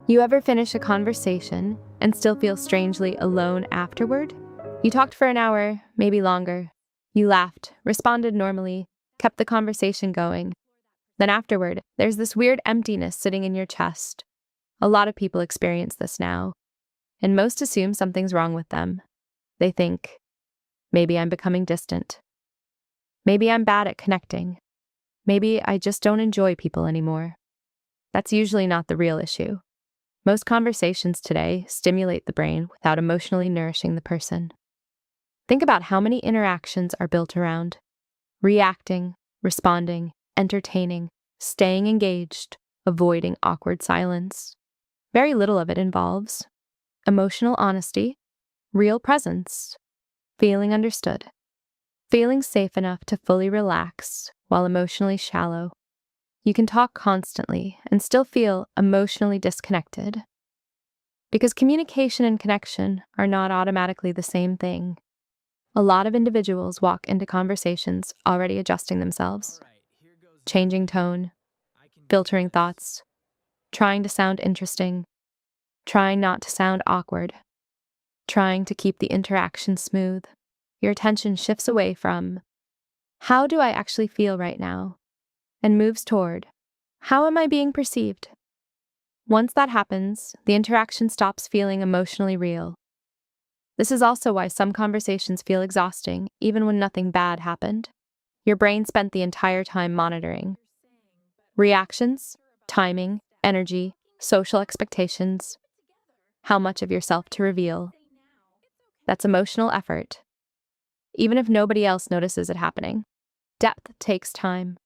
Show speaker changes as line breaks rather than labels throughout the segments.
You ever finish a conversation and still feel strangely alone afterward? You talked for an hour, maybe longer. You laughed, responded normally, kept the conversation going. Then afterward, there's this weird emptiness sitting in your chest. A lot of people experience this now, and most assume something's wrong with them. They think, maybe I'm becoming distant. Maybe I'm bad at connecting. Maybe I just don't enjoy people anymore. That's usually not the real issue. Most conversations today stimulate the brain without emotionally nourishing the person. Think about how many interactions are built around reacting, responding, entertaining, staying engaged, avoiding awkward silence. Very little of it involves emotional honesty, real presence, feeling understood, feeling safe enough to fully relax while emotionally shallow. You can talk constantly and still feel emotionally disconnected. Because communication and connection are not automatically the same thing. A lot of individuals walk into conversations already adjusting themselves, changing tone, filtering thoughts, trying to sound interesting, trying not to sound awkward, trying to keep the interaction smooth. Your attention shifts away from, how do I actually feel right now? And moves toward, how am I being perceived? Once that happens, the interaction stops feeling emotionally real. This is also why some conversations feel exhausting, even when nothing bad happened. Your brain spent the entire time monitoring reactions, timing, energy, social expectations, how much of yourself to reveal. That's emotional effort, even if nobody else notices it happening. Depth takes time.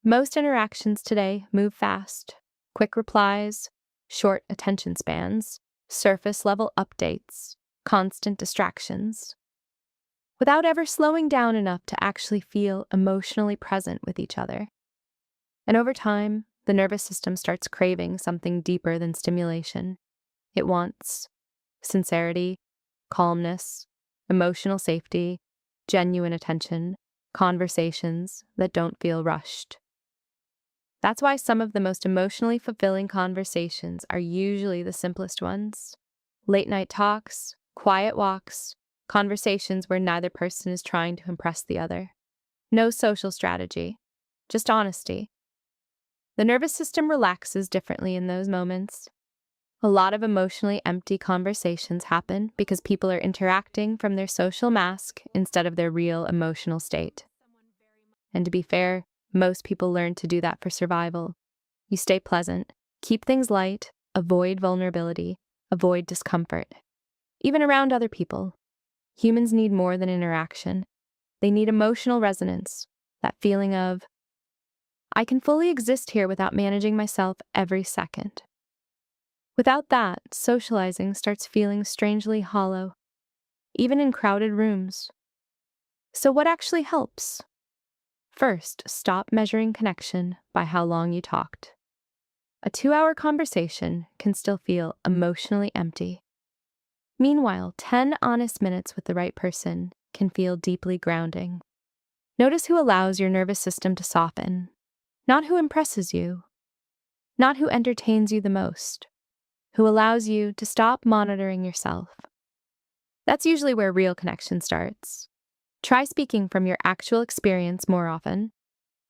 Most interactions today move fast. Quick replies, short attention spans, surface-level updates, constant distractions, without ever slowing down enough to actually feel emotionally present with each other. And over time, the nervous system starts craving something deeper than stimulation. It wants sincerity, calmness, emotional safety, genuine attention, conversations that don't feel rushed. That's why some of the most emotionally fulfilling conversations are usually the simplest ones. Late night talks, quiet walks, conversations where neither person is trying to impress the other. No social strategy, just honesty. The nervous system relaxes differently in those moments. A lot of emotionally empty conversations happen because people are interacting from their social mask instead of their real emotional state. And to be fair, most people learn to do that for survival. You stay pleasant, keep things light, avoid vulnerability, avoid discomfort. Even around other people, humans need more than interaction. They need emotional resonance, that feeling of, I can fully exist here without managing myself every second. Without that, socializing starts feeling strangely hollow, even in crowded rooms. So what actually helps? First, stop measuring connection by how long you talked. A 2-hour conversation can still feel emotionally empty. Meanwhile, 10 honest minutes with the right person can feel deeply grounding. Notice who allows your nervous system to soften, not who impresses you, not who entertains you the most, who allows you to stop monitoring yourself. That's usually where real connection starts. Try speaking from your actual experience more often,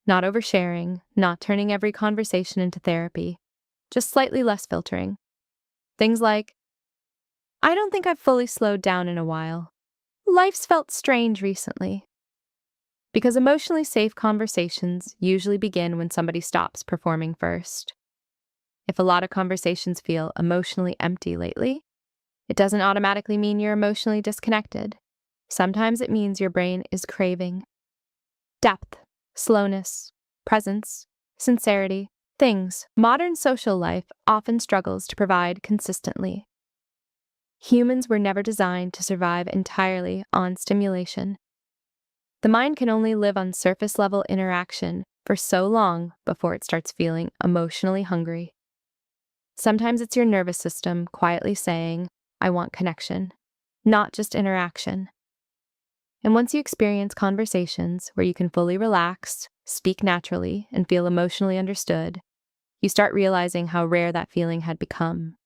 not oversharing, not turning every conversation into therapy, just slightly less filtering. Things like, I don't think I've fully slowed down in a while. Life's felt strange recently. Because emotionally safe conversations usually begin when somebody stops performing first. If a lot of conversations feel emotionally empty lately, it doesn't automatically mean you're emotionally disconnected. Sometimes it means your brain is craving depth, slowness, presence, sincerity, things modern social life often struggles to provide consistently. Humans were never designed to survive entirely on stimulation. The mind can only live on surface-level interaction for so long before it starts feeling emotionally hungry. Sometimes it's your nervous system quietly saying, I want connection, not just interaction. And once you experience conversations where you can fully relax, speak naturally, and feel emotionally understood, You start realizing how rare that feeling had become.